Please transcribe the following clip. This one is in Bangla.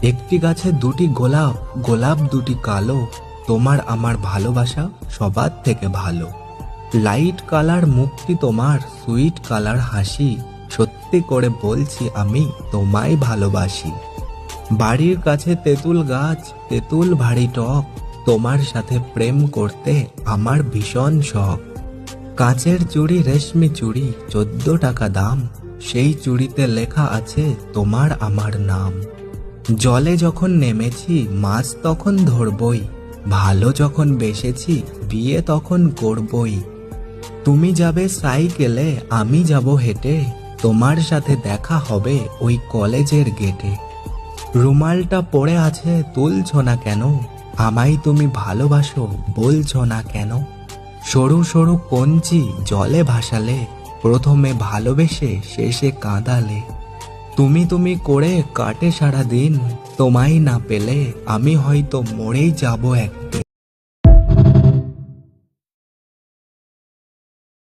একটি গাছে দুটি গোলাপ, গোলাপ দুটি কালো, তোমার আমার ভালোবাসা সবার থেকে ভালো। লাইট কালার মুখটি তোমার, সুইট কালার হাসি, সত্যি করে বলছি আমি তোমায় ভালোবাসি। বাড়ির কাছে তেঁতুল গাছ, তেঁতুল ভারী টক, তোমার সাথে প্রেম করতে আমার ভীষণ শখ। কাঁচের চুড়ি, রেশমি চুড়ি, 14 টাকা দাম, সেই চুড়িতে লেখা আছে তোমার আমার নাম। জলে যখন নেমেছি মাছ তখন ধরবই, ভালো যখন বেসেছি বিয়ে তখন করবই। তুমি যাবে সাইকেলে, আমি যাব হেঁটে, তোমার সাথে দেখা হবে ওই কলেজের গেটে। রুমালটা পড়ে আছে, তুলছো না কেন? আমায় তুমি ভালোবাসো, বলছো না কেন? সরু সরু কঞ্চি জলে ভাসালে, প্রথমে ভালোবেসে শেষে কাঁদালে। তুমি তুমি করে কাটে সারা দিন, তোমায় না পেলে আমি হয়তো মরেই যাব একদিন।